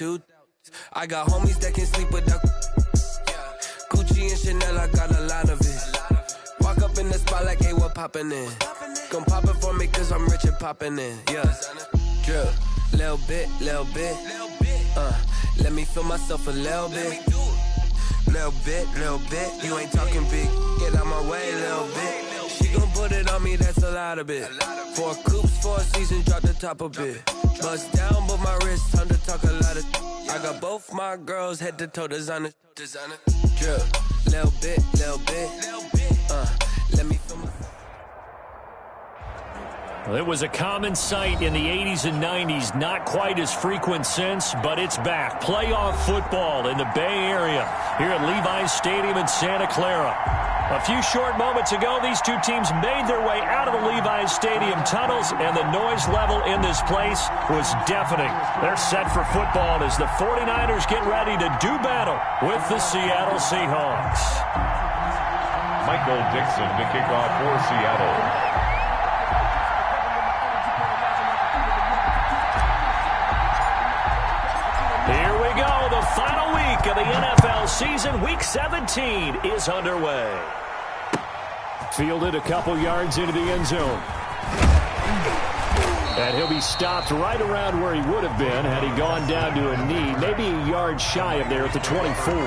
altitude. I got homies that can sleep without Gucci and Chanel, I got a lot of it. Walk up in the spot like, hey, what poppin' in? Gon' pop it for me cause I'm rich and poppin' in. Yeah, drip, little bit. Let me feel myself a little bit. Little bit, you ain't talking big. Get out my way, little bit. She gon' put it on me, that's a lot of it. 4 coupes, 4 seasons, drop the top a bit. Bust down, but my wrist, time to talk a lot of. I got both my girls head to toe designer. Drip, little bit. Let me feel myself. Well, it was a common sight in the 80s and 90s, not quite as frequent since, but it's back. Playoff football in the Bay Area here at Levi's Stadium in Santa Clara. A few short moments ago, these two teams made their way out of the Levi's Stadium tunnels, and the noise level in this place was deafening. They're set for football as the 49ers get ready to do battle with the Seattle Seahawks. Michael Dixon to kick off for Seattle. Here we go. The final week of the NFL season. Week 17 is underway. Fielded a couple yards into the end zone. And he'll be stopped right around where he would have been had he gone down to a knee, maybe a yard shy of there at the 24. 10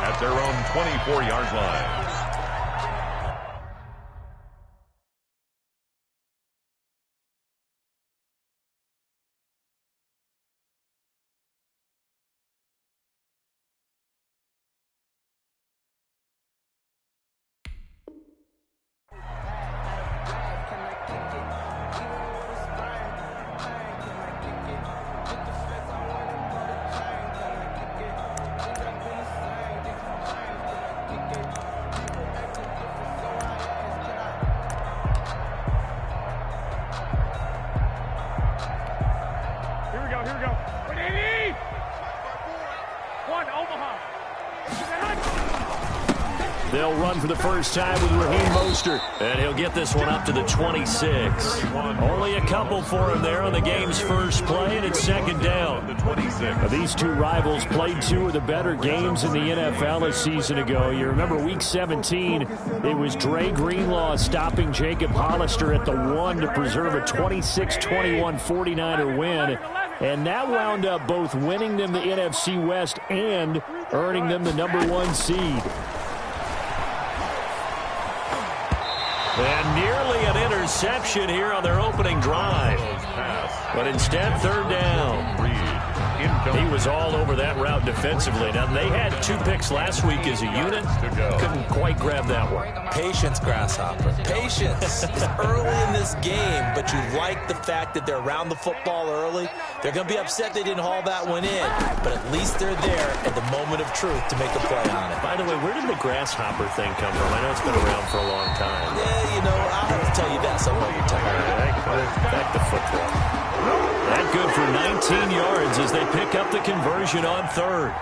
at their own 24-yard line. They'll run for the first time with Raheem Mostert, and he'll get this one up to the 26. Only a couple for him there on the game's first play, and it's second down. Now, these two rivals played 2 of the better games in the NFL a season ago. You remember Week 17, it was Dre Greenlaw stopping Jacob Hollister at the 1 to preserve a 26-21 49er win. And that wound up both winning them the NFC West and earning them the #1 seed. And nearly an interception here on their opening drive. But instead, third down. He was all over that route defensively. Now, they had 2 picks last week as a unit. Couldn't quite grab that one. Patience, Grasshopper. Patience. It's early in this game, but you like the fact that they're around the football early. They're going to be upset they didn't haul that one in, but at least they're there at the moment of truth to make a play on it. By the way, where did the Grasshopper thing come from? I know it's been around for a long time. Yeah, you know, I'll have to tell you that some other time. Back to football. That good for 19 yards as they pick up the conversion on third.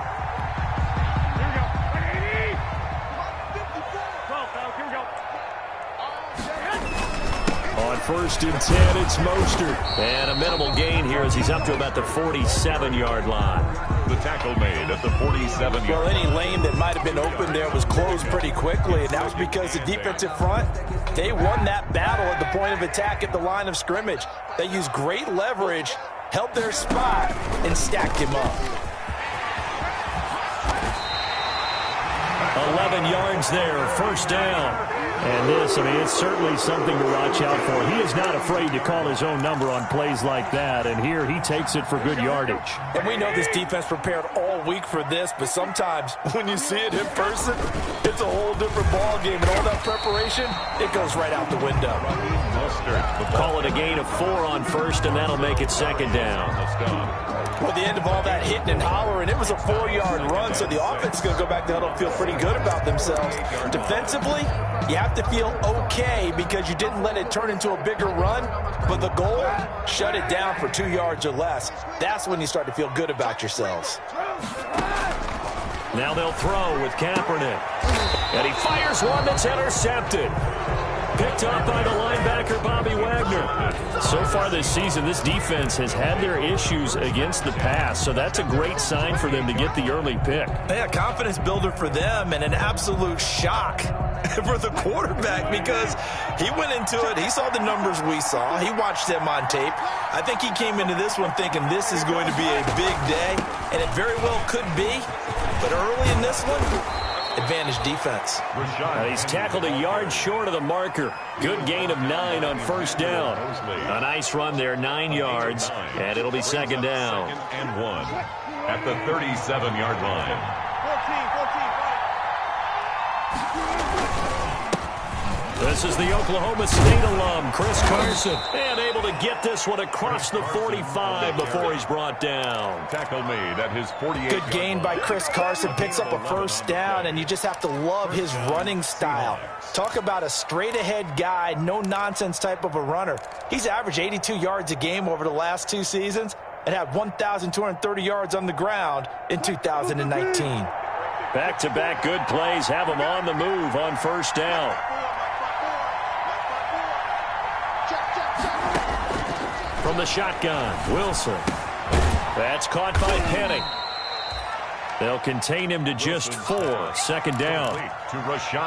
On 1st and 10, it's Mostert. And a minimal gain here as he's up to about the 47-yard line. The tackle made at the 47-yard line. Well, any lane that might have been open there was closed pretty quickly, and that was because the defensive front, they won that battle at the point of attack at the line of scrimmage. They used great leverage, held their spot, and stacked him up. 11 yards there, first down. And this, I mean, it's certainly something to watch out for. He is not afraid to call his own number on plays like that, and here he takes it for good yardage. And we know this defense prepared all week for this, but sometimes when you see it in person, it's a whole different ball game, and all that preparation, it goes right out the window. Call it a gain of 4 on first, and that'll make it second down. Well, at the end of all that hitting and hollering, it was a 4-yard run, so the offense is going to go back to huddle and feel pretty good about themselves. Defensively, you have to feel okay because you didn't let it turn into a bigger run, but the goal, shut it down for 2 yards or less. That's when you start to feel good about yourselves. Now they'll throw with Kaepernick. And he fires one that's intercepted. Picked up by the linebacker, Bobby Wagner. So far this season, this defense has had their issues against the pass, so that's a great sign for them to get the early pick. Yeah, confidence builder for them and an absolute shock for the quarterback because he went into it. He saw the numbers we saw. He watched them on tape. I think he came into this one thinking this is going to be a big day, and it very well could be. But early in this one, advantage defense. He's tackled a yard short of the marker. Good gain of 9 on first down. A nice run there, 9 yards, and it'll be second down. Second and 1 at the 37-yard line. This is the Oklahoma State alum, Chris Carson, and able to get this one across the 45 before he's brought down. Tackle made at his 48. Good gain by Chris Carson, picks up a first down, and you just have to love his running style. Talk about a straight-ahead guy, no-nonsense type of a runner. He's averaged 82 yards a game over the last 2 seasons and had 1,230 yards on the ground in 2019. Back-to-back good plays have him on the move on first down. From the shotgun, Wilson. That's caught by Penny. They'll contain him to just 4. Second down.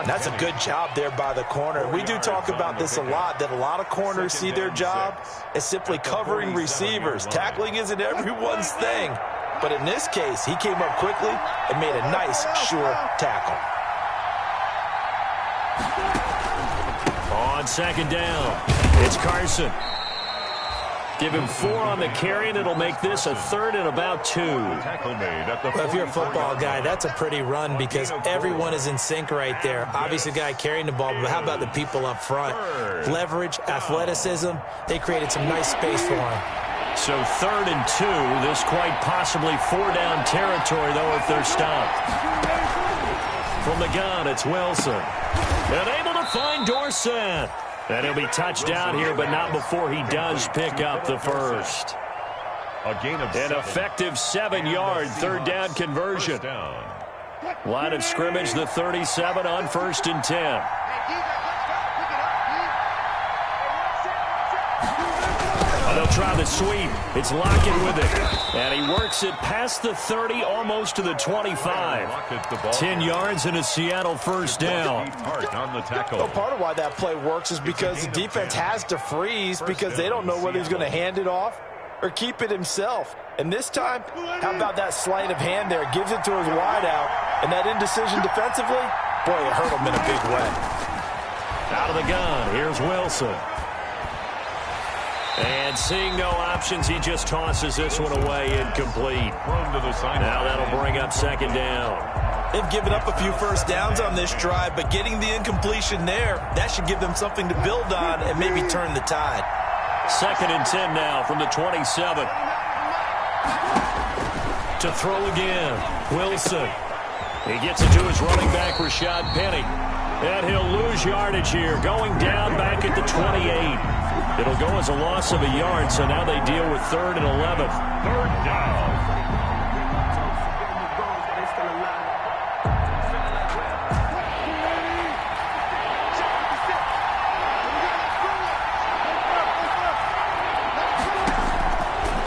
That's a good job there by the corner. We do talk about this a lot, that a lot of corners see their job as simply covering receivers. Tackling isn't everyone's thing. But in this case, he came up quickly and made a nice, sure tackle. On second down, it's Carson. Give him 4 on the carry, and it'll make this a 3rd and about 2. Well, if you're a football guy, that's a pretty run because everyone is in sync right there. Obviously, the guy carrying the ball, but how about the people up front? Leverage, athleticism, they created some nice space for him. So 3rd and 2, this quite possibly 4-down territory, though, if they're stopped. From the gun, it's Wilson. And able to find Dorsett. And he'll be touched down here, but not before he does pick up the first. An effective 7-yard 3rd down conversion. Line of scrimmage, the 37 on 1st and 10. They'll try the sweep. It's Lockett with it. And he works it past the 30, almost to the 25. 10 yards and a Seattle first down. Well, part of why that play works is because the defense has to freeze because they don't know whether he's going to hand it off or keep it himself. And this time, how about that sleight of hand there? Gives it to his wideout. And that indecision defensively, boy, it hurt him in a big way. Out of the gun, here's Wilson. And seeing no options, he just tosses this one away incomplete. Now that'll bring up second down. They've given up a few first downs on this drive, but getting the incompletion there, that should give them something to build on and maybe turn the tide. 2nd and 10 now from the 27. To throw again, Wilson. He gets it to his running back, Rashad Penny. And he'll lose yardage here, going down back at the 28. It'll go as a loss of a yard, so now they deal with 3rd and 11. 3rd down.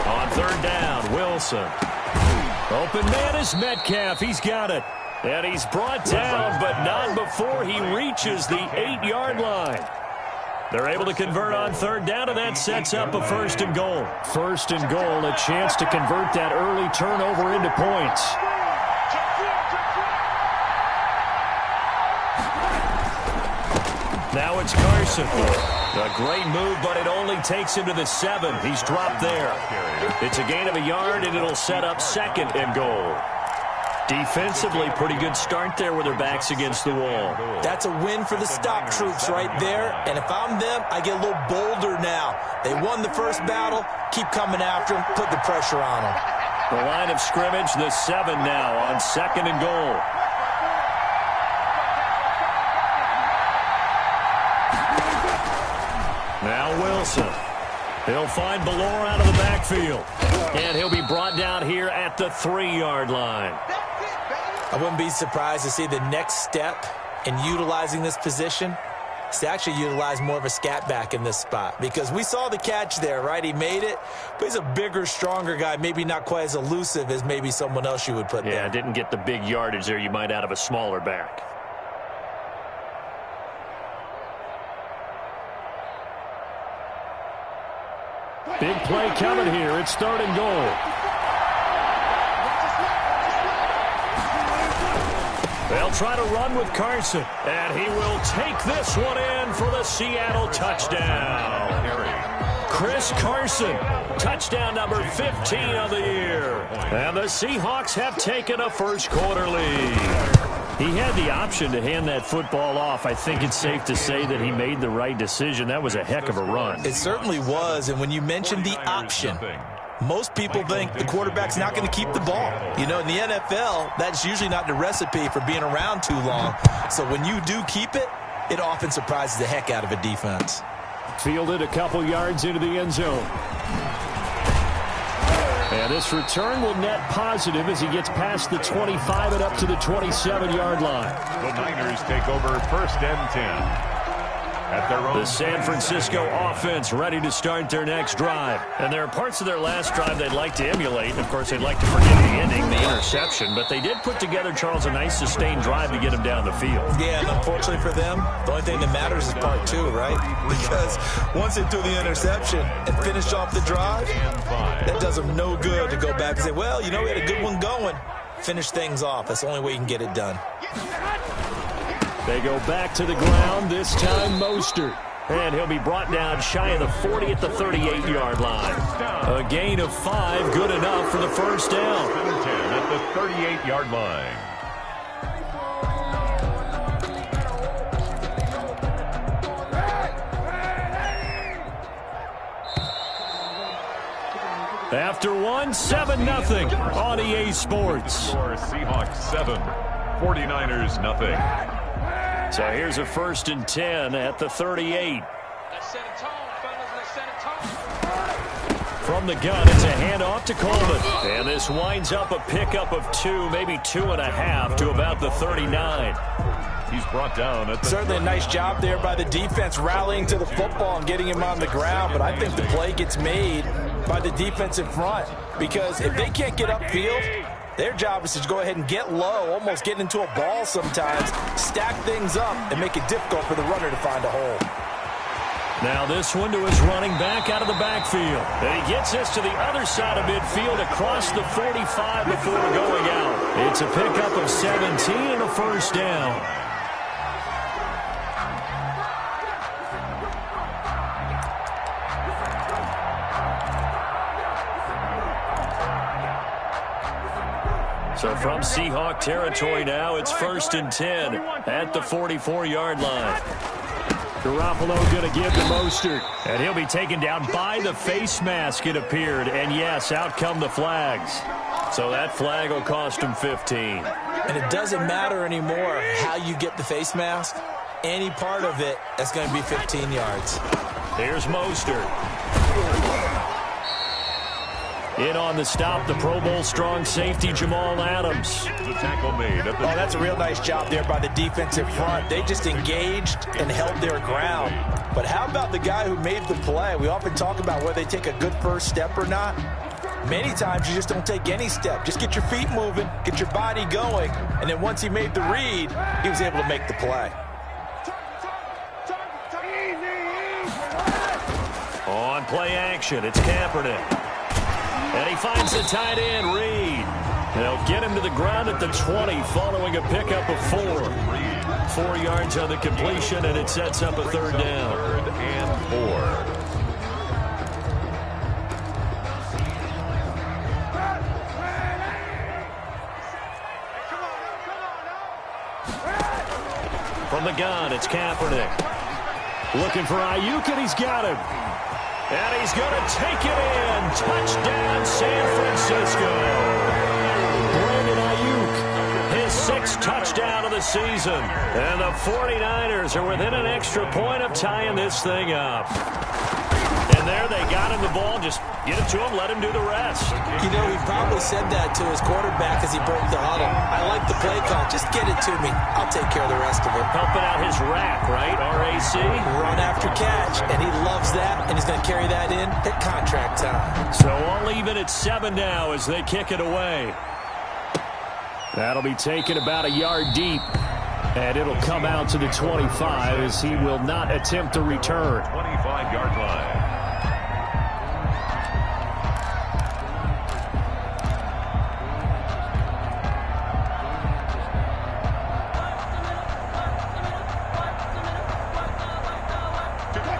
On 3rd down, Wilson. Open man is Metcalf. He's got it. And he's brought down, but not before he reaches the 8-yard line. They're able to convert on 3rd down, and that sets up a 1st and goal. 1st and goal, a chance to convert that early turnover into points. Now it's Carson. A great move, but it only takes him to the 7. He's dropped there. It's a gain of a yard, and it'll set up 2nd and goal. Defensively, pretty good start there with their backs against the wall. That's a win for the stop troops right there. And if I'm them, I get a little bolder now. They won the first battle. Keep coming after them. Put the pressure on them. The line of scrimmage, the 7 now on 2nd and goal. Now Wilson. He'll find Ballore out of the backfield. And he'll be brought down here at the 3-yard line. I wouldn't be surprised to see the next step in utilizing this position to actually utilize more of a scat back in this spot, because we saw the catch there, right? He made it, but he's a bigger, stronger guy, maybe not quite as elusive as maybe someone else you would put there. Yeah, didn't get the big yardage there you might out of a smaller back. Big play coming here. It's 3rd and goal. They'll try to run with Carson, and he will take this one in for the Seattle touchdown. Chris Carson, touchdown number 15 of the year. And the Seahawks have taken a first-quarter lead. He had the option to hand that football off. I think it's safe to say that he made the right decision. That was a heck of a run. It certainly was, and when you mentioned the option, most people think the quarterback's not going to keep the ball. You know, in the NFL, that's usually not the recipe for being around too long. So when you do keep it, it often surprises the heck out of a defense. Fielded a couple yards into the end zone. And this return will net positive as he gets past the 25 and up to the 27-yard line. The Niners take over 1st and 10. At their own. The San Francisco offense ready to start their next drive. And there are parts of their last drive they'd like to emulate. Of course, they'd like to forget the ending, the interception. But they did put together, Charles, a nice sustained drive to get him down the field. Yeah, and unfortunately for them, the only thing that matters is part 2, right? Because once they threw the interception and finished off the drive, that does them no good to go back and say, well, you know, we had a good one going. Finish things off. That's the only way you can get it done. They go back to the ground, this time Mostert. And he'll be brought down shy of the 40 at the 38-yard line. A gain of 5, good enough for the first down. 10 at the 38-yard line. After one, 7-0 on EA Sports. Seahawks 7, 49ers nothing. So here's a 1st and 10 at the 38. From the gun, it's a handoff to Coleman. And this winds up a pickup of 2, maybe 2.5 to about the 39. He's brought down at the certainly a nice job there by the defense rallying to the football and getting him on the ground. But I think the play gets made by the defensive front, because if they can't get upfield, their job is to go ahead and get low, almost get into a ball sometimes, stack things up, and make it difficult for the runner to find a hole. Now this one to his running back out of the backfield. And he gets this to the other side of midfield across the 45 before going out. It's a pickup of 17 and a first down. So from Seahawk territory now, it's 1st and 10 at the 44-yard line. Garoppolo going to give to Mostert. And he'll be taken down by the face mask, it appeared. And yes, out come the flags. So that flag will cost him 15. And it doesn't matter anymore how you get the face mask. Any part of it, that's going to be 15 yards. Here's Mostert. In on the stop, the Pro Bowl strong safety, Jamal Adams. The tackle made. At the that's a real nice job there by the defensive front. They just engaged and held their ground. But how about the guy who made the play? We often talk about whether they take a good first step or not. Many times you just don't take any step. Just get your feet moving, get your body going, and then once he made the read, he was able to make the play. On play action, it's Kaepernick. And he finds the tight end, Reed. They'll get him to the ground at the 20 following a pickup of 4. 4 yards on the completion, and it sets up a 3rd down. 3rd and 4. From the gun, it's Kaepernick. Looking for Ayuk, and he's got him. And he's going to take it in. Touchdown, San Francisco. Brandon Ayuk, his 6th touchdown of the season. And the 49ers are within an extra point of tying this thing up. And there they got him the ball. Just get it to him, let him do the rest. You know, he probably said that to his quarterback as he broke the huddle. I like the play call. Just get it to me. I'll take care of the rest of it. Helping out his rack, right? RAC. Run after catch, and he loves that, and he's going to carry that in at contract time. So all even at 7 now as they kick it away. That'll be taken about a yard deep. And it'll come out to the 25 as he will not attempt to return. 25-yard line.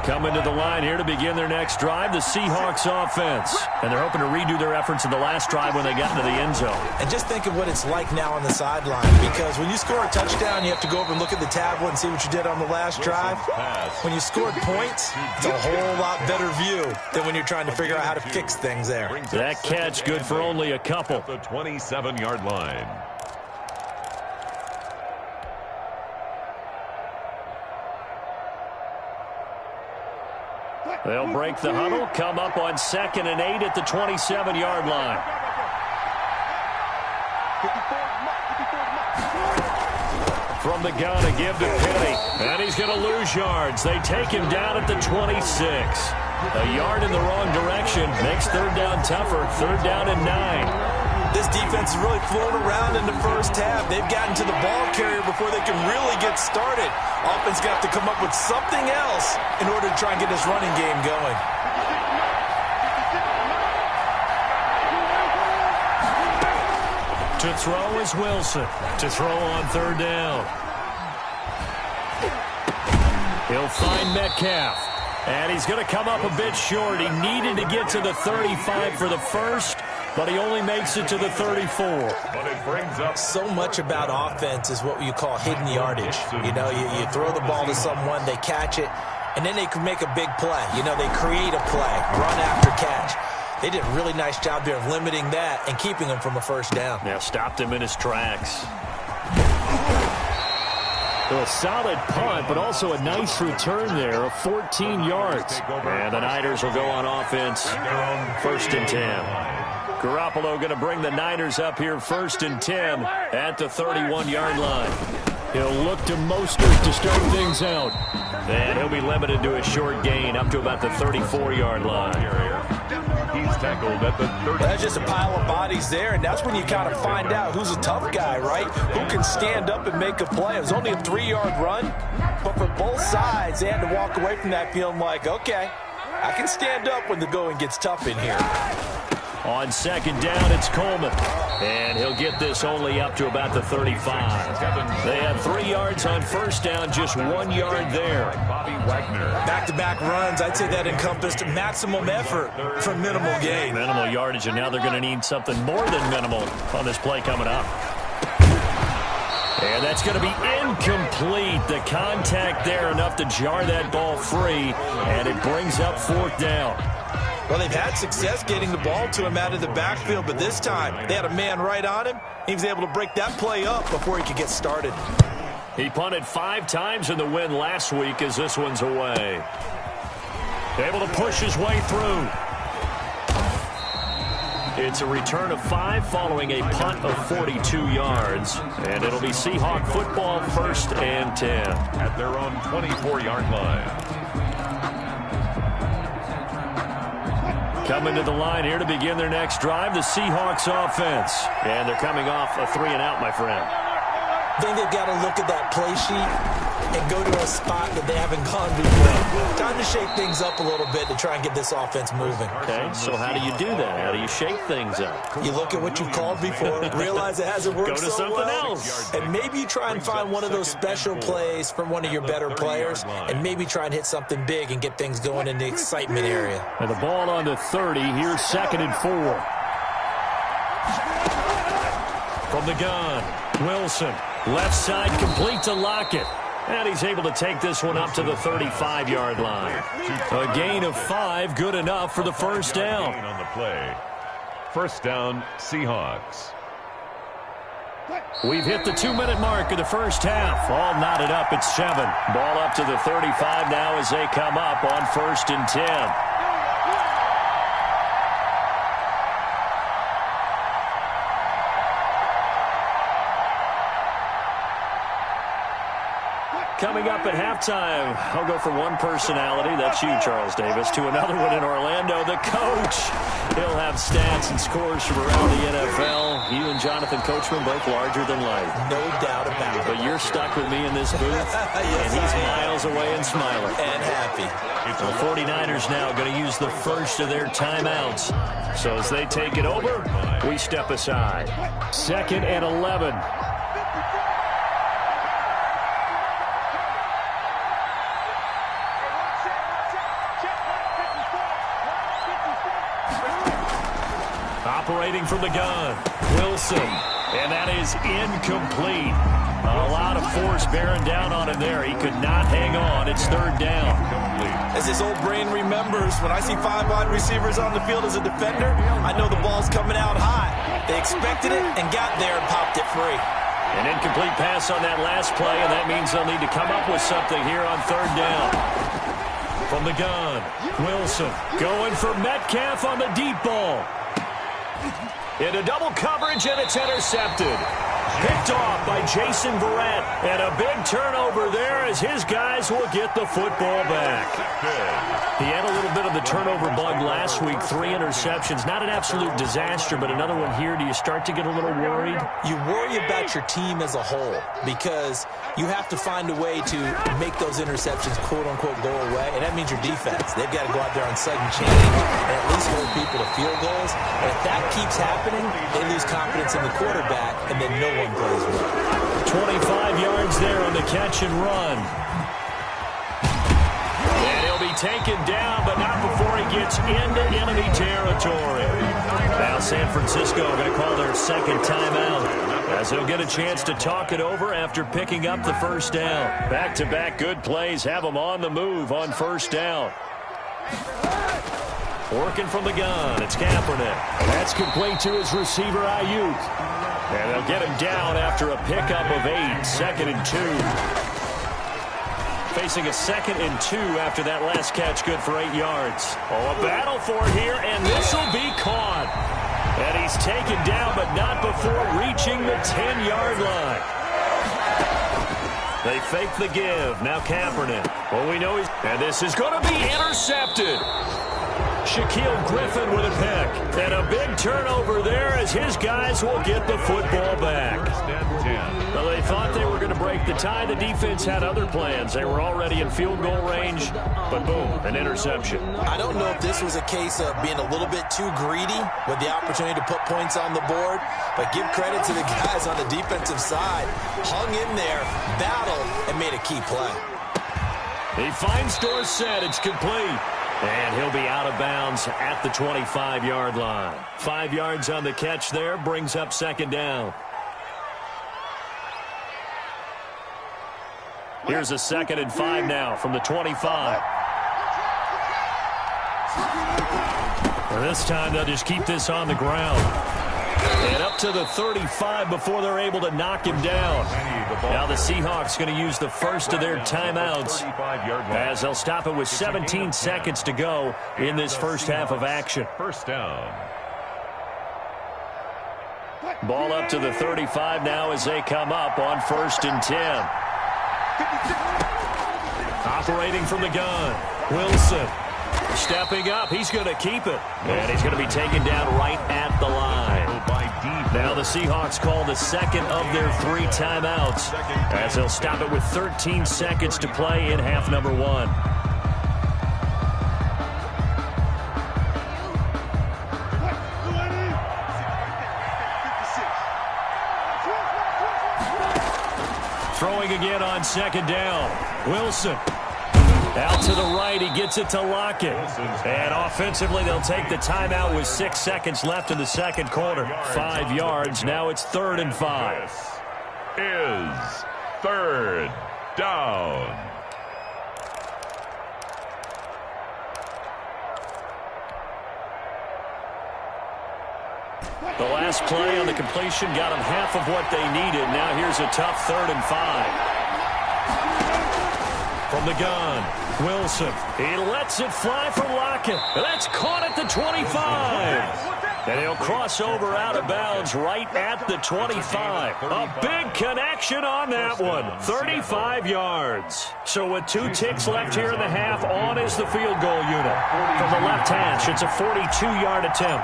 Coming to the line here to begin their next drive, the Seahawks offense. And they're hoping to redo their efforts in the last drive when they got into the end zone. And just think of what it's like now on the sideline, because when you score a touchdown, you have to go over and look at the tablet and see what you did on the last drive. When you scored points, it's a whole lot better view than when you're trying to figure out how to fix things there. That catch good for only a couple. The 27-yard line. They'll break the huddle, come up on 2nd and 8 at the 27-yard line. From the gun, a give to Penny. And he's going to lose yards. They take him down at the 26. A yard in the wrong direction makes 3rd down tougher. 3rd down and 9. This defense is really flown around in the first half. They've gotten to the ball carrier before they can really get started. Offense got to come up with something else in order to try and get this running game going. To throw is Wilson. To throw on 3rd down. He'll find Metcalf. And he's going to come up a bit short. He needed to get to the 35 for the first, but he only makes it to the 34. But it brings up so much about offense is what you call hidden yardage. You know, you throw the ball to someone, they catch it, and then they can make a big play. You know, they create a play, run after catch. They did a really nice job here of limiting that and keeping him from a first down. Yeah, stopped him in his tracks. A solid punt, but also a nice return there of 14 yards. And the Niners will go on offense, 1st and 10. Garoppolo going to bring the Niners up here 1st and 10 at the 31-yard line. He'll look to Mostert to start things out. And he'll be limited to a short gain up to about the 34-yard line. he's tackled at the 30. That's just a pile of bodies there, and that's when you kind of find out who's a tough guy, right? Who can stand up and make a play. It was only a 3-yard run, but for both sides, they had to walk away from that feeling like, okay, I can stand up when the going gets tough in here. On second down, it's Coleman. And he'll get this only up to about the 35. They had 3 yards on first down, just 1 yard there. Back-to-back runs, I'd say that encompassed maximum effort for minimal gain. Minimal yardage, and now they're going to need something more than minimal on this play coming up. And that's going to be incomplete. The contact there enough to jar that ball free, and it brings up fourth down. Well, they've had success getting the ball to him out of the backfield, but this time they had a man right on him. He was able to break that play up before he could get started. He punted 5 times in the win last week as this one's away. Able to push his way through. It's a return of 5 following a punt of 42 yards. And it'll be Seahawk football, 1st and 10. At their own 24-yard line. Coming to the line here to begin their next drive, the Seahawks offense. And they're coming off a 3-and-out, my friend. I think they've got to look at that play sheet and go to a spot that they haven't gone before. Time to shake things up a little bit to try and get this offense moving. Okay, so how do you do that? How do you shake things up? You look at what you've called before, realize it hasn't worked go to so something well, else. and maybe you try and find one of those special plays from one of your better players, and maybe try and hit something big and get things going in the excitement area. And the ball on the 30, here's 2nd and 4. From the gun, Wilson, left side complete to Lockett. And he's able to take this one up to the 35-yard line. A gain of 5, good enough for the first down. On the play. First down, Seahawks. We've hit the 2-minute mark of the first half. All knotted up at 7. Ball up to the 35 now as they come up on 1st and 10. coming up at halftime. I'll go from one personality, that's you, Charles Davis, to another one in Orlando, the coach. He'll have stats and scores from around the NFL. You and Jonathan Coachman both larger than life. No doubt about it. But you're stuck with me in this booth, yes, and he's miles away and smiling. And happy. The 49ers now going to use the first of their timeouts. So as they take it over, we step aside. 2nd and 11. Operating from the gun, Wilson, and that is incomplete. A lot of force bearing down on him there. He could not hang on. It's 3rd down. As his old brain remembers, when I see 5 wide receivers on the field as a defender, I know the ball's coming out high. They expected it and got there and popped it free. An incomplete pass on that last play, and that means they'll need to come up with something here on 3rd down. From the gun, Wilson going for Metcalf on the deep ball. Into double coverage, and it's intercepted. Picked off by Jason Verrett. And a big turnover there as his guys will get the football back. He had a little bit of the turnover bug last week. 3 interceptions. Not an absolute disaster, but another one here. Do you start to get a little worried? You worry about your team as a whole because you have to find a way to make those interceptions, quote-unquote, go away. And that means your defense. They've got to go out there on sudden change and at least hold people to field goals. And if that keeps happening, they lose confidence in the quarterback, and then no one plays well. 25 yards there on the catch and run. And he'll be taken down, but not before he gets into enemy territory. Now San Francisco going to call their 2nd timeout, as he'll get a chance to talk it over after picking up the 1st down. Back-to-back good plays have him on the move on 1st down. Working from the gun, it's Kaepernick. That's complete to his receiver, Ayuk. And they'll get him down after a pickup of 8, 2nd and 2. Facing a 2nd and 2 after that last catch, good for 8 yards. Oh, a battle for it here, and this will be caught. And he's taken down, but not before reaching the 10-yard line. They fake the give. Now Kaepernick. Well, we know he's... And this is going to be intercepted. Shaquille Griffin with a pick. And a big turnover there as his guys will get the football back. Well, they thought they were going to break the tie. The defense had other plans. They were already in field goal range, but boom, an interception. I don't know if this was a case of being a little bit too greedy with the opportunity to put points on the board, but give credit to the guys on the defensive side. Hung in there, battled, and made a key play. He finds Dorsett. It's complete. And he'll be out of bounds at the 25-yard line. 5 yards on the catch there, brings up 2nd down. Here's a 2nd and 5 now from the 25. And this time they'll just keep this on the ground. And up to the 35 before they're able to knock him down. Now the Seahawks going to use the first of their timeouts as they'll stop it with 17 seconds to go in this first half of action. 1st down. Ball up to the 35 now as they come up on 1st and 10. Operating from the gun, Wilson. Stepping up, he's going to keep it. And he's going to be taken down right at the line. Now the Seahawks call the 2nd of their 3 timeouts as they'll stop it with 13 seconds to play in half number 1. Throwing again on 2nd down. Wilson. Out to the right, he gets it to Lockett. And offensively, they'll take the timeout with 6 seconds left in the 2nd quarter. 5 yards, now it's 3rd and 5. This is 3rd down. The last play on the completion got them half of what they needed. Now here's a tough 3rd and 5. From the gun, Wilson. He lets it fly for Lockett. That's caught at the 25. And he'll cross over out of bounds right at the 25. A big connection on that one. 35 yards. So with 2 ticks left here in the half, on is the field goal unit. From the left hash, it's a 42-yard attempt.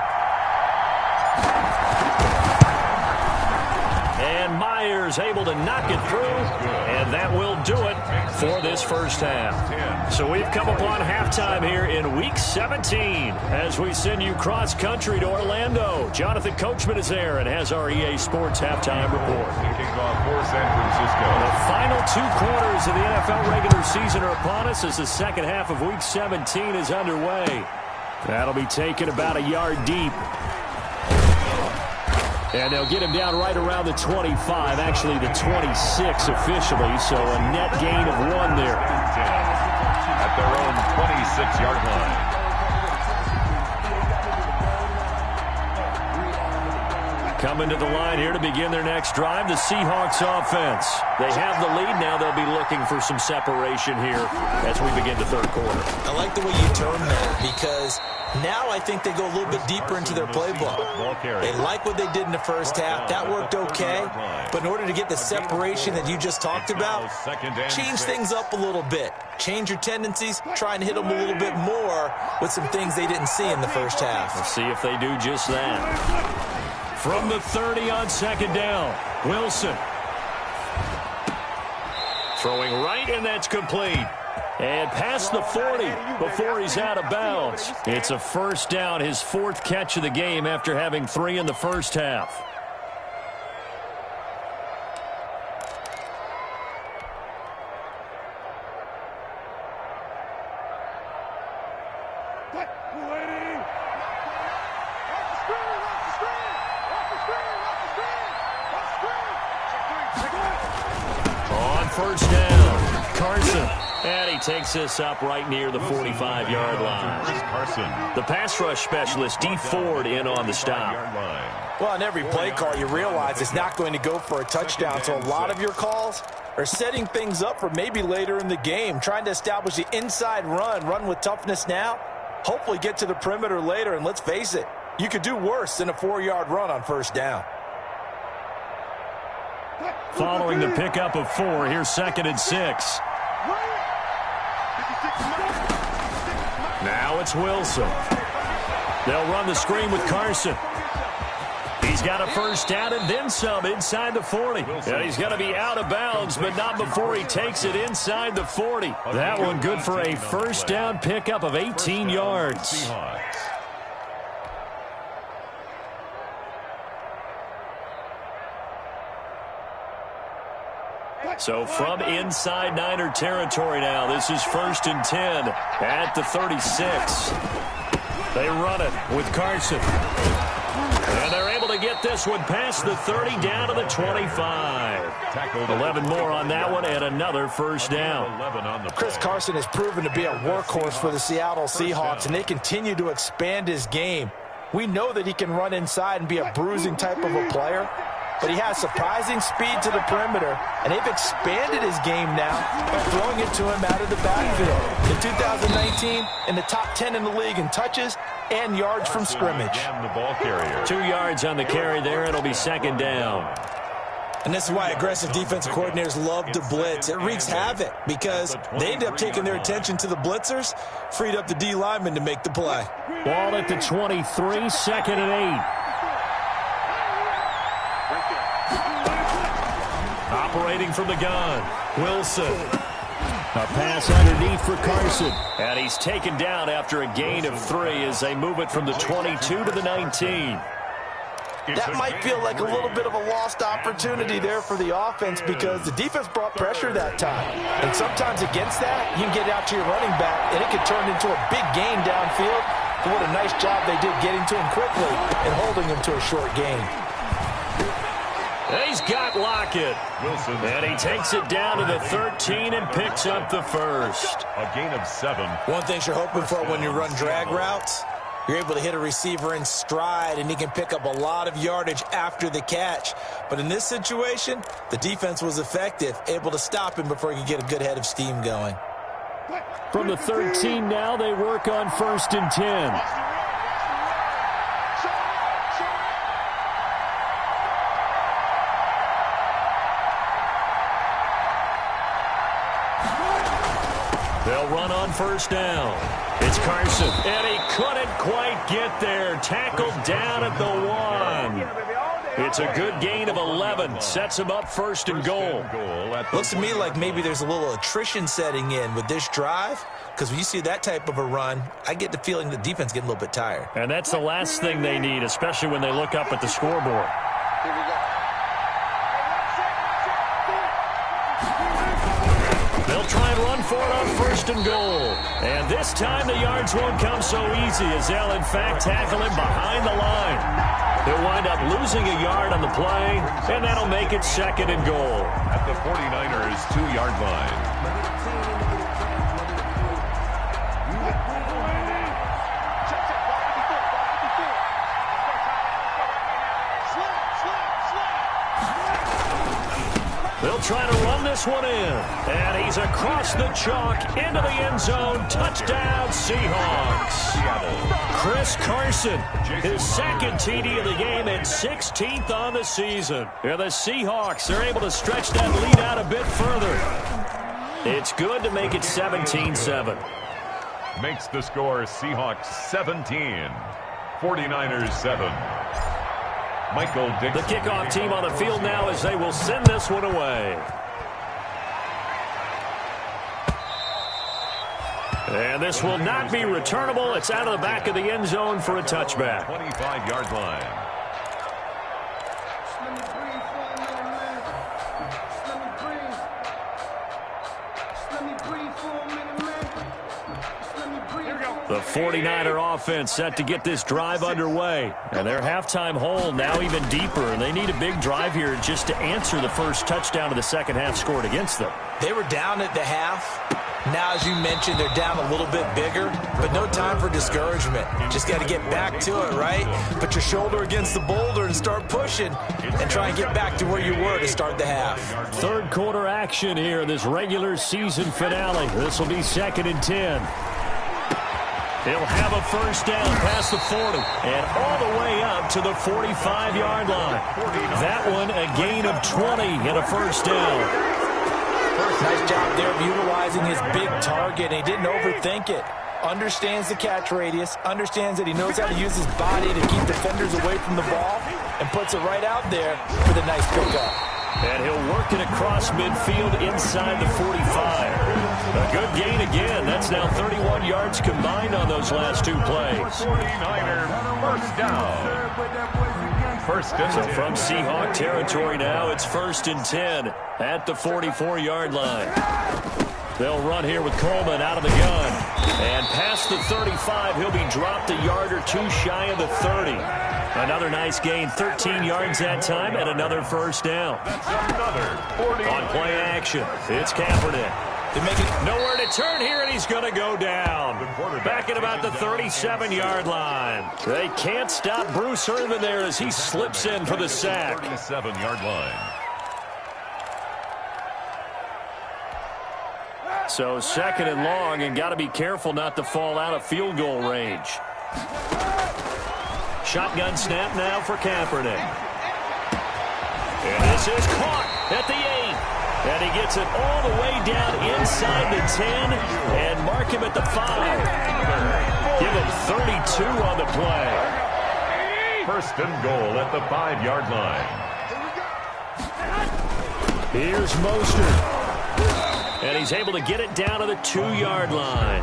And Myers able to knock it through, and that will do it for this first half. So we've come upon halftime here in Week 17 as we send you cross-country to Orlando. Jonathan Coachman is there and has our EA Sports halftime report. Kicking off for San Francisco. The final 2 quarters of the NFL regular season are upon us as the second half of Week 17 is underway. That'll be taken about a yard deep. And they'll get him down right around the 25, actually the 26 officially, so a net gain of 1 there. At their own 26-yard line. Coming to the line here to begin their next drive, the Seahawks offense. They have the lead. Now they'll be looking for some separation here as we begin the third quarter. I like the way you term that because now I think they go a little bit deeper into their playbook. They like what they did in the first half. That worked okay. But in order to get the separation that you just talked about, change things up a little bit. Change your tendencies. Try and hit them a little bit more with some things they didn't see in the first half. Let's see if they do just that. From the 30 on second down, Wilson. Throwing right, and that's complete. And past the 40 before he's out of bounds. It's a first down, his 4th catch of the game after having 3 in the first half. On first down, Carson. And he takes this up right near the 45-yard line. The pass rush specialist, D. Ford, in on the stop. Well, on every play call, you realize it's not going to go for a touchdown. So a lot of your calls are setting things up for maybe later in the game, trying to establish the inside run with toughness now, hopefully get to the perimeter later. And let's face it, you could do worse than a 4-yard run on first down. Following the pickup of 4, here's 2nd and 6. Now it's Wilson. They'll run the screen with Carson. He's got a first down and then some inside the 40. And he's going to be out of bounds, but not before he takes it inside the 40. That one good for a first down pickup of 18 yards. So from inside Niner territory now, this is 1st and 10 at the 36. They run it with Carson. And they're able to get this one past the 30 down to the 25. 11 more on that one and another first down. Chris Carson has proven to be a workhorse for the Seattle Seahawks, and they continue to expand his game. We know that he can run inside and be a bruising type of a player, but he has surprising speed to the perimeter, and they've expanded his game now by throwing it to him out of the backfield. In 2019, in the top 10 in the league in touches and yards from scrimmage. 2 yards on the carry there. It'll be 2nd down. And this is why aggressive defensive coordinators love to blitz. It wreaks havoc because they end up taking their attention to the blitzers, freed up the D lineman to make the play. Ball at the 23, 2nd and 8. Operating from the gun, Wilson. A pass underneath for Carson. And he's taken down after a gain of 3 as they move it from the 22 to the 19. That might feel like a little bit of a lost opportunity there for the offense because the defense brought pressure that time. And sometimes against that, you can get out to your running back, and it could turn into a big gain downfield. But what a nice job they did getting to him quickly and holding him to a short gain. He's got Lockett. Wilson. And he takes it down to the 13 and picks up the first. A gain of 7. One thing you're hoping for when you run drag routes, you're able to hit a receiver in stride, and he can pick up a lot of yardage after the catch. But in this situation, the defense was effective, able to stop him before he could get a good head of steam going. From the 13 now, they work on 1st and 10. They'll run on first down. It's Carson, and he couldn't quite get there. Tackled down at the 1. It's a good gain of 11. Sets him up first and goal. Looks to me like maybe there's a little attrition setting in with this drive, because when you see that type of a run, I get the feeling the defense getting a little bit tired. And that's the last thing they need, especially when they look up at the scoreboard. They'll try and run for it on first and goal. And this time the yards won't come so easy, as they'll in fact tackle him behind the line. They'll wind up losing a yard on the play, and that'll make it second and goal. At the 49ers' 2-yard line. They'll try to run this one in. And he's across the chalk into the end zone. Touchdown, Seahawks. Chris Carson, his second TD of the game and 16th on the season. Yeah, the Seahawks are able to stretch that lead out a bit further. It's good to make it 17-7. Makes the score Seahawks 17, 49ers 7. Michael Dixon. The kickoff team on the field now as they will send this one away. And this will not be returnable. It's out of the back of the end zone for a touchback. 25-yard line. The 49er offense set to get this drive underway. And their halftime hole now even deeper. And they need a big drive here just to answer the first touchdown of the second half scored against them. They were down at the half. Now, as you mentioned, they're down a little bit bigger, but no time for discouragement. Just got to get back to it, right? Put your shoulder against the boulder and start pushing and try and get back to where you were to start the half. Third quarter action here, this regular season finale. This will be 2nd and 10. He'll have a first down past the 40 and all the way up to the 45-yard line. That one a gain of 20 and a first down. Nice job there of utilizing his big target. He didn't overthink it. Understands the catch radius, understands that he knows how to use his body to keep defenders away from the ball, and puts it right out there for the nice pickup. And he'll work it across midfield inside the 45. A good gain again. That's now 31 yards combined on those last two plays. 49er first down. First and 10. So from Seahawk territory now, it's 1st and 10 at the 44-yard line. They'll run here with Coleman out of the gun. And past the 35, he'll be dropped a yard or two shy of the 30. Another nice gain, 13 yards that time, and another first down. That's another 40. On play action, it's Kaepernick. They make it nowhere to turn here, and he's going to go down. Back at about the 37-yard line. They can't stop Bruce Irvin there as he slips in for the sack. 37-yard line. So 2nd and long, and got to be careful not to fall out of field goal range. Shotgun snap now for Kaepernick. And this is caught at the 8. And he gets it all the way down inside the 10 and mark him at the 5. Give him 32 on the play. First and goal at the 5-yard line. Here's Mostert. And he's able to get it down to the 2-yard line.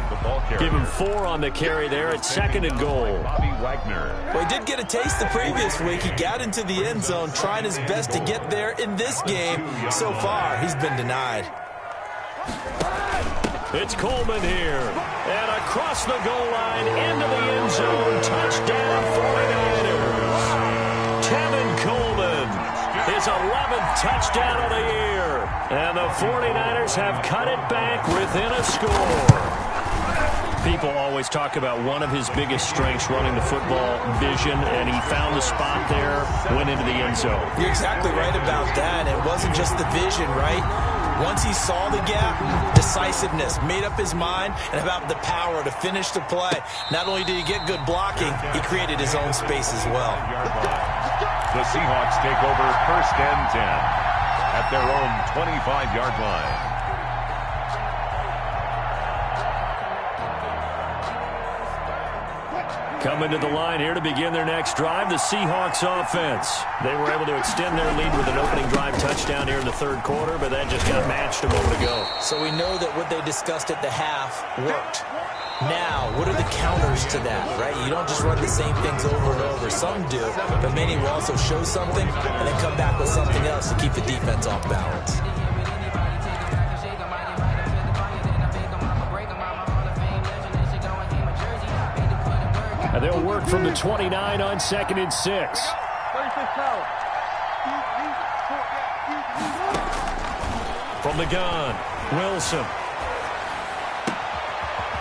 Give him 4 on the carry there at 2nd and goal. Bobby Wagner. Well, he did get a taste the previous week. He got into the end zone trying his best to get there in this game. So far, he's been denied. It's Coleman here. And across the goal line into the end zone. Touchdown 49ers. Tevin Coleman. His 11th touchdown of the year. And the 49ers have cut it back within a score. People always talk about one of his biggest strengths running the football, vision, and he found the spot there, went into the end zone. You're exactly right about that. It wasn't just the vision, right? Once he saw the gap, decisiveness, made up his mind, and about the power to finish the play. Not only did he get good blocking, he created his own space as well. The Seahawks take over 1st and 10 at their own 25-yard line. Coming to the line here to begin their next drive, the Seahawks offense. They were able to extend their lead with an opening drive touchdown here in the third quarter, but that just got matched a moment ago. So we know that what they discussed at the half worked. Now, what are the counters to that, right? You don't just run the same things over and over. Some do, but many will also show something and then come back with something else to keep the defense off balance. And they'll work from the 29 on 2nd and 6. From the gun, Wilson.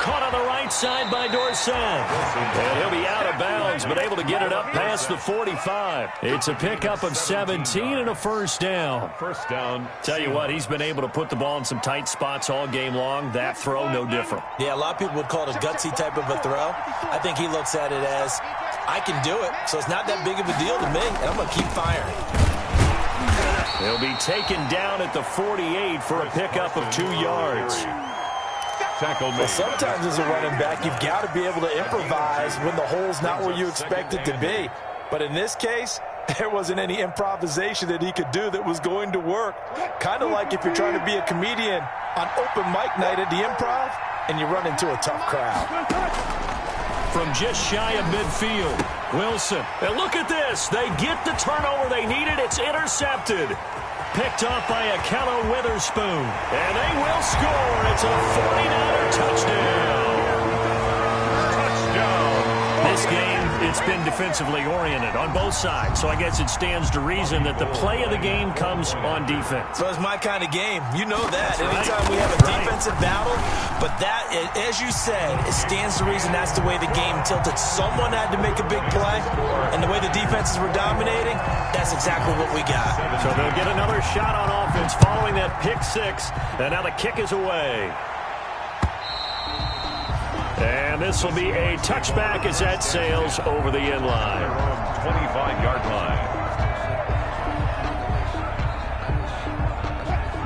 Caught on the right side by Dorsett. And he'll be out of bounds, but able to get it up past the 45. It's a pickup of 17 and a first down. First down. Tell you what, he's been able to put the ball in some tight spots all game long. That throw, no different. Yeah, a lot of people would call it a gutsy type of a throw. I think he looks at it as, I can do it, so it's not that big of a deal to me, and I'm going to keep firing. He'll be taken down at the 48 for a pickup of 2 yards. Well, sometimes as a running back, you've got to be able to improvise when the hole's not where you expect it to be. But in this case, there wasn't any improvisation that he could do that was going to work. Kind of like if you're trying to be a comedian on open mic night at the Improv and you run into a tough crowd. From just shy of midfield, Wilson. And look at this. They get the turnover they needed. It's intercepted. Picked off by Akello Witherspoon. And they will score. It's a 49er touchdown. This game, it's been defensively oriented on both sides. So I guess it stands to reason that the play of the game comes on defense. So it's my kind of game. You know that. Anytime we have a defensive battle, but that, as you said, it stands to reason that's the way the game tilted. Someone had to make a big play, and the way the defenses were dominating, that's exactly what we got. So they'll get another shot on offense following that pick six, and now the kick is away. And this will be a touchback as that sails over the end line. 25-yard line.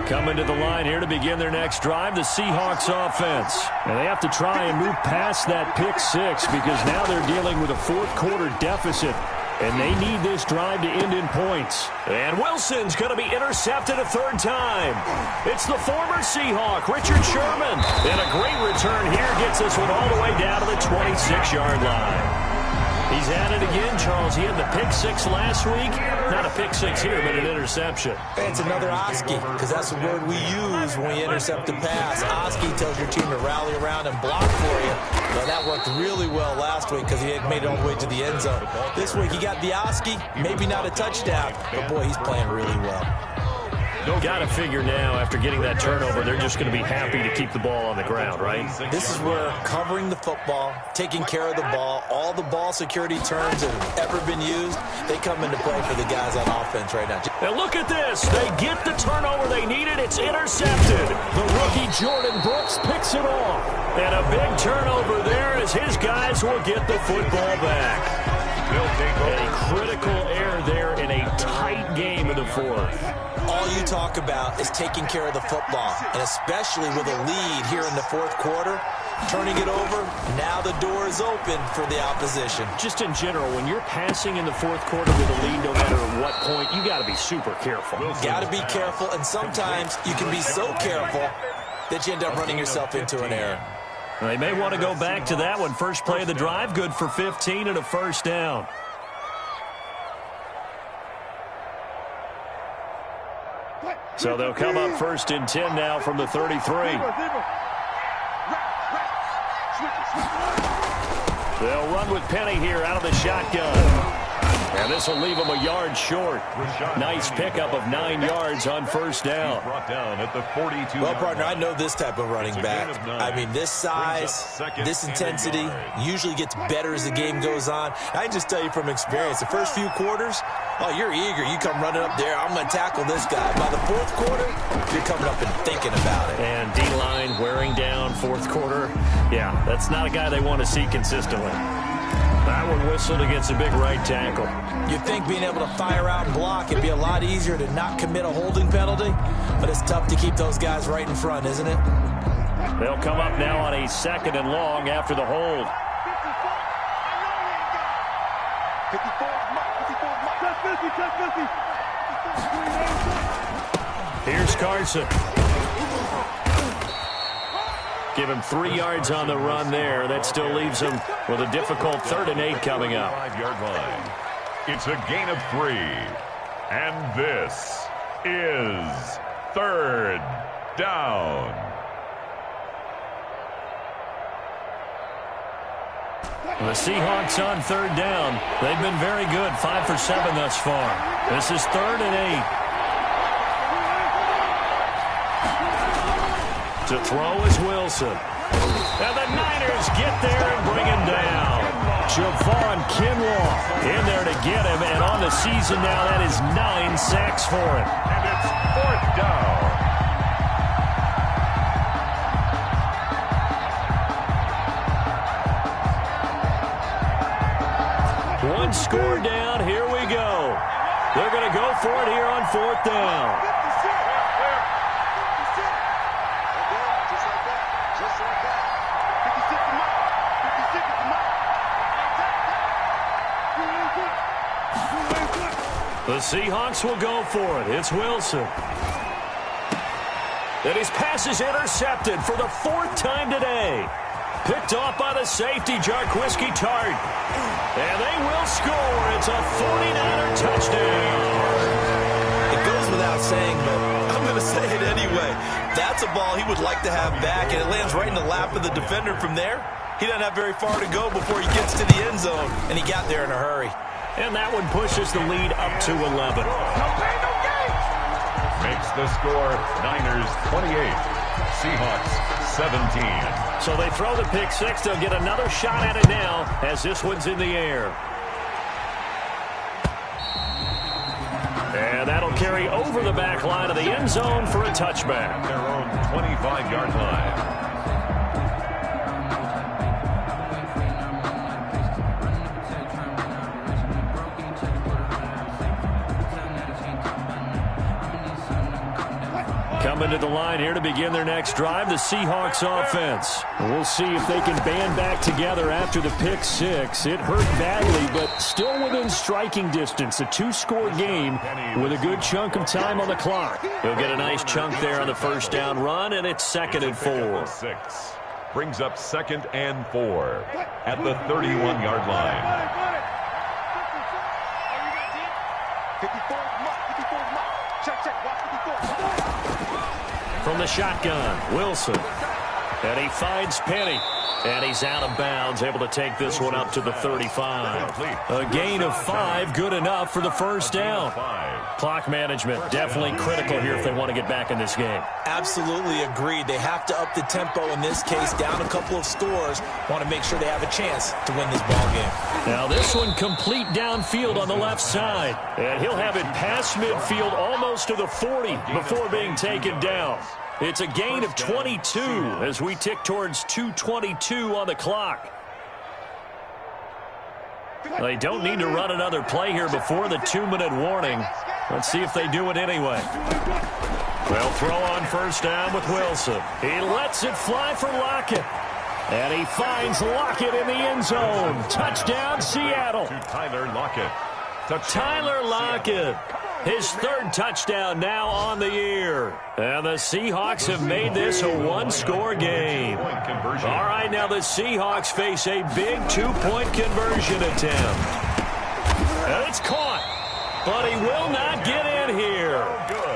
Coming to the line here to begin their next drive, the Seahawks offense. And they have to try and move past that pick six because now they're dealing with a fourth-quarter deficit. And they need this drive to end in points. And Wilson's going to be intercepted a third time. It's the former Seahawk, Richard Sherman. And a great return here gets this one all the way down to the 26-yard line. He's at it again, Charles. He had the pick six last week. Not a pick six here, but an interception. It's another Oski, because that's the word we use when we intercept a pass. Oski tells your team to rally around and block for you. Well, that worked really well last week because he had made it all the way to the end zone. This week he got the Oski, maybe not a touchdown, but boy, he's playing really well. Got to figure now, after getting that turnover, they're just going to be happy to keep the ball on the ground, right? This is where covering the football, taking care of the ball, all the ball security terms that have ever been used, they come into play for the guys on offense right now. Now look at this. They get the turnover they needed. It's intercepted. The rookie Jordan Brooks picks it off. And a big turnover there as his guys will get the football back. A critical error there in a tight game in the fourth. All you talk about is taking care of the football, and especially with a lead here in the fourth quarter, turning it over, now the door is open for the opposition. Just in general, when you're passing in the fourth quarter with a lead, no matter what point, you got to be super careful. Got to be careful, and sometimes you can be so careful that you end up running yourself into an error. They may want to go back to that one. First play of the drive, good for 15 and a first down. So they'll come up first and 10 now from the 33. They'll run with Penny here out of the shotgun. And this will leave them a yard short. Nice pickup of 9 yards on first down. Brought down at the 42. Well, partner, I know this type of running back. I mean, this size, this intensity usually gets better as the game goes on. I can just tell you from experience, the first few quarters, oh, you're eager. You come running up there, I'm going to tackle this guy. By the fourth quarter, you're coming up and thinking about it. And D-line wearing down fourth quarter. Yeah, that's not a guy they want to see consistently. That one whistled against a big right tackle. You'd think being able to fire out and block it'd be a lot easier to not commit a holding penalty, but it's tough to keep those guys right in front, isn't it? They'll come up now on a second and long after the hold. Here's Carson. Give him 3 yards on the run there. That still leaves him with a difficult 3rd and 8 coming up. 5-yard line. It's a gain of 3. And this is 3rd down. The Seahawks on 3rd down. They've been very good, 5 for 7 thus far. This is 3rd and 8. To throw is Wilson. And the Niners get there and bring him down. Javon Kinlaw in there to get him. And on the season now, that is 9 sacks for him. And it's 4th down. One score down. Here we go. They're going to go for it here on 4th down. The Seahawks will go for it. It's Wilson. And his pass is intercepted for the 4th time today. Picked off by the safety, Jarquiski Tart. And they will score. It's a 49er touchdown. It goes without saying, but I'm going to say it anyway. That's a ball he would like to have back, and it lands right in the lap of the defender from there. He doesn't have very far to go before he gets to the end zone, and he got there in a hurry. And that one pushes the lead up to 11. Makes the score Niners 28, Seahawks 17. So they throw the pick 6. They'll get another shot at it now as this one's in the air. And that'll carry over the back line of the end zone for a touchback. Their own 25-yard line. Coming to the line here to begin their next drive, the Seahawks offense. We'll see if they can band back together after the pick 6. It hurt badly, but still within striking distance. A 2-score game with a good chunk of time on the clock. He'll get a nice chunk there on the 1st down run, and it's 2nd and 4. 6 brings up 2nd and 4 at the 31-yard line. 54, check, watch 54. From the shotgun, Wilson. And he finds Penny. And he's out of bounds, able to take this one up to the 35. A gain of 5, good enough for the 1st down. Clock management, definitely critical here if they want to get back in this game. Absolutely agreed. They have to up the tempo in this case, down a couple of scores. Want to make sure they have a chance to win this ball game. Now this one complete downfield on the left side. And he'll have it past midfield almost to the 40 before being taken down. It's a gain of 22 as we tick towards 2:22 on the clock. They don't need to run another play here before the 2-minute warning. Let's see if they do it anyway. They'll throw on 1st down with Wilson. He lets it fly for Lockett. And he finds Lockett in the end zone. Touchdown, Seattle. To Tyler Lockett. Tyler Lockett. His 3rd touchdown now on the year. And the Seahawks have made this a 1-score game. All right, now the Seahawks face a big 2-point conversion attempt. And it's caught, but he will not get in here.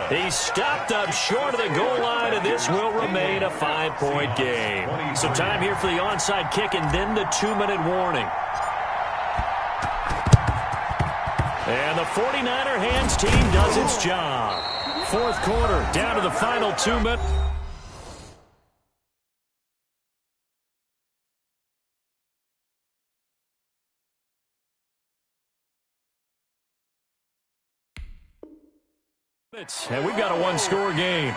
He's stopped up short of the goal line, and this will remain a 5-point game. So time here for the onside kick and then the 2-minute warning. And the 49er hands team does its job. 4th quarter, down to the final 2 minutes. And we've got a 1-score game.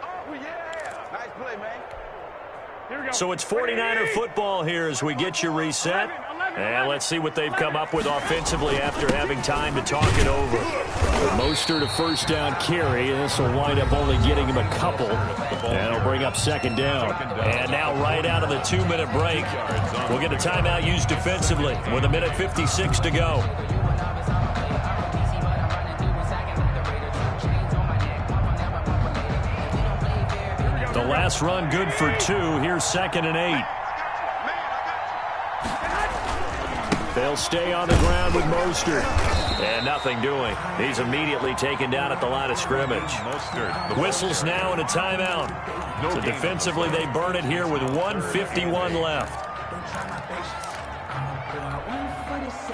Oh, yeah. Nice play, man. So it's 49er football here as we get you reset. And let's see what they've come up with offensively after having time to talk it over. Mostert a first down carry. This will wind up only getting him a couple. And it'll bring up second down. And now right out of the 2-minute break, we'll get a timeout used defensively with 1:56 to go. The last run good for 2. Here's 2nd and 8. They'll stay on the ground with Mostert. And nothing doing. He's immediately taken down at the line of scrimmage. Whistles now and a timeout. So defensively they burn it here with 1:51 left.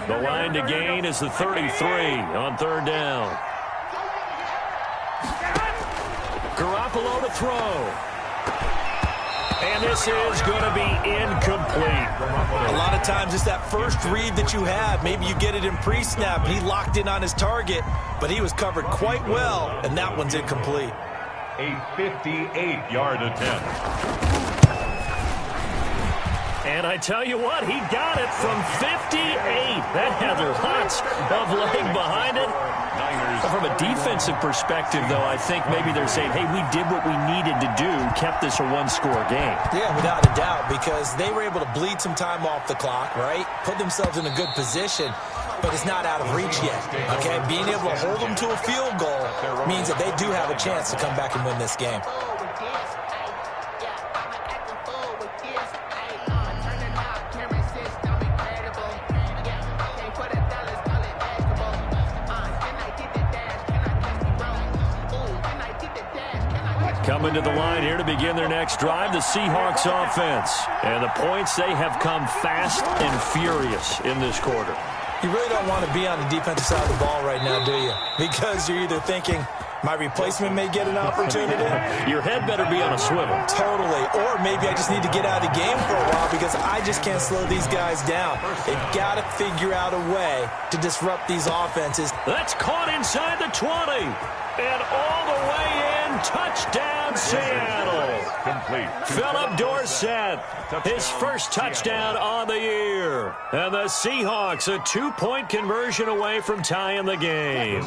The line to gain is the 33 on 3rd down. Garoppolo to throw. And this is going to be incomplete. A lot of times it's that first read that you have. Maybe you get it in pre-snap. He locked in on his target, but he was covered quite well, and that one's incomplete. A 58-yard attempt. And I tell you what, he got it from 58. That had lots of leg behind it. From a defensive perspective, though, I think maybe they're saying, hey, we did what we needed to do, kept this a one-score game. Yeah, without a doubt, because they were able to bleed some time off the clock, right? Put themselves in a good position, but it's not out of reach yet, okay? Being able to hold them to a field goal means that they do have a chance to come back and win this game. Coming to the line here to begin their next drive, the Seahawks offense. And the points, they have come fast and furious in this quarter. You really don't want to be on the defensive side of the ball right now, do you? Because you're either thinking, my replacement may get an opportunity. Your head better be on a swivel. Totally. Or maybe I just need to get out of the game for a while because I just can't slow these guys down. They've got to figure out a way to disrupt these offenses. That's caught inside the 20. And all the way in, touchdown Seattle. Complete. Philip Dorsett, his first touchdown on the year. And the Seahawks a 2-point conversion away from tying the game.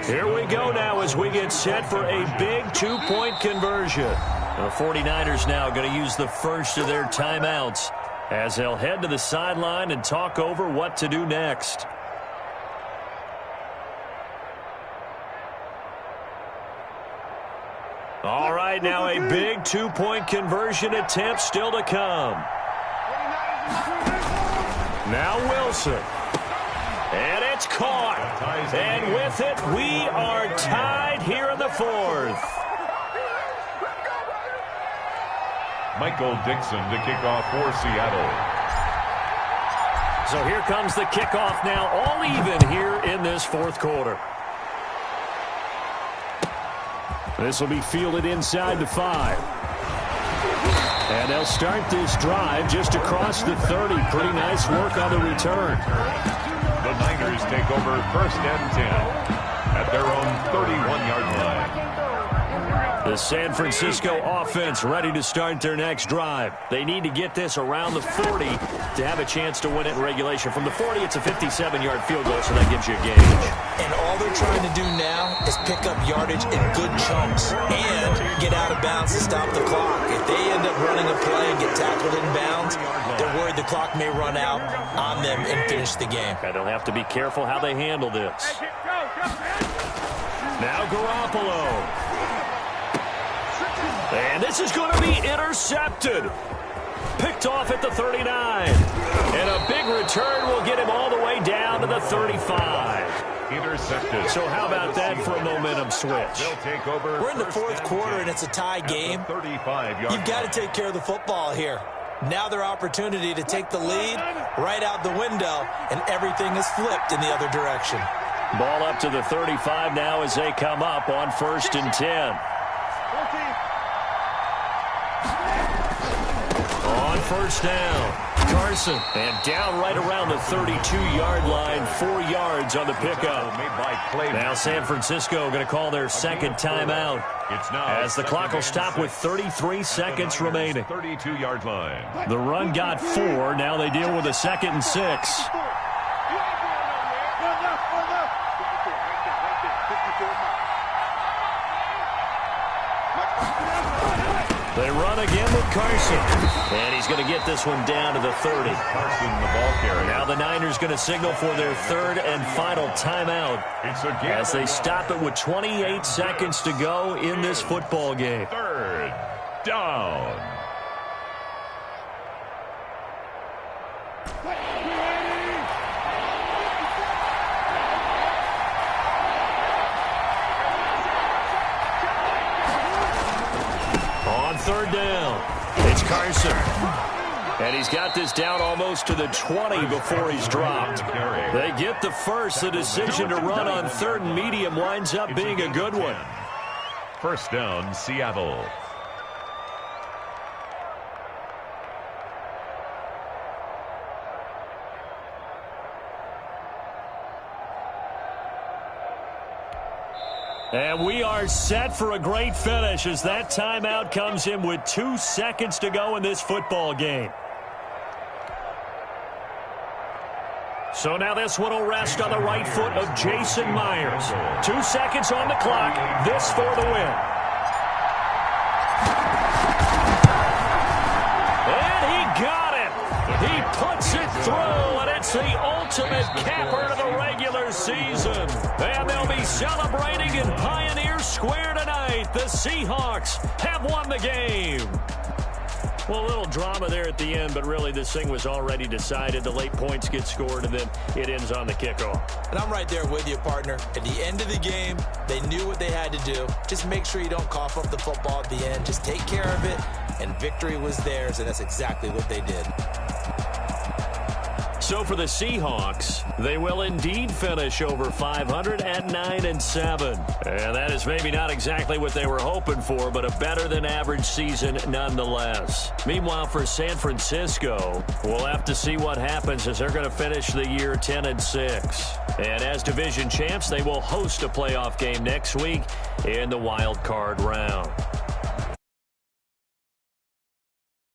Here we go now as we get set for a big 2-point conversion. The 49ers now going to use the first of their timeouts as they'll head to the sideline and talk over what to do next. All right, now a big 2-point conversion attempt still to come. Now Wilson. And it's caught. And with it, we are tied here in the 4th. Michael Dixon to kick off for Seattle. So here comes the kickoff now, all even here in this 4th quarter. This will be fielded inside the 5. And they'll start this drive just across the 30. Pretty nice work on the return. The Niners take over 1st and 10 at their own 31-yard line. The San Francisco offense ready to start their next drive. They need to get this around the 40 to have a chance to win it in regulation. From the 40, it's a 57-yard field goal, so that gives you a gauge. And all they're trying to do now is pick up yardage in good chunks and get out of bounds to stop the clock. If they end up running a play and get tackled in bounds, they're worried the clock may run out on them and finish the game. And they'll have to be careful how they handle this. Now Garoppolo. And this is going to be intercepted. Picked off at the 39. And a big return will get him all the way down to the 35. Intercepted. So how about that for a momentum switch? They'll take over. We're in the 4th quarter, and it's a tie game. 35-yard. You've got to take care of the football here. Now their opportunity to take the lead right out the window, and everything is flipped in the other direction. Ball up to the 35 now as they come up on 1st and 10. On 1st down. Carson. And down right around the 32-yard line, 4 yards on the pickup. Now San Francisco going to call their second timeout. As the clock will stop with 33 seconds remaining. 32-yard line. The run got 4. Now they deal with a 2nd and 6. They run again with Carson. And he's going to get this one down to the 30. Carson, the ball carrier. Now the Niners going to signal for their 3rd and final timeout as they stop it with 28 seconds to go in this football game. 3rd down. On 3rd down, it's Carson. And he's got this down almost to the 20 before he's dropped. They get the first. The decision to run on 3rd and medium winds up being a good one. 1st down, Seattle. And we are set for a great finish as that timeout comes in with 2 seconds to go in this football game. So now this one will rest on the right foot of Jason Myers. 2 seconds on the clock. This for the win. And he got it. He puts it through, and it's the ultimate capper to the regular season. And they'll be celebrating in Pioneer Square tonight. The Seahawks have won the game. Well, a little drama there at the end, but really this thing was already decided. The late points get scored, and then it ends on the kickoff. And I'm right there with you, partner. At the end of the game, they knew what they had to do. Just make sure you don't cough up the football at the end. Just take care of it, and victory was theirs, and that's exactly what they did. So for the Seahawks, they will indeed finish over 500 at 9-7. And that is maybe not exactly what they were hoping for, but a better than average season nonetheless. Meanwhile, for San Francisco, we'll have to see what happens as they're going to finish the year 10-6. And as division champs, they will host a playoff game next week in the wild card round.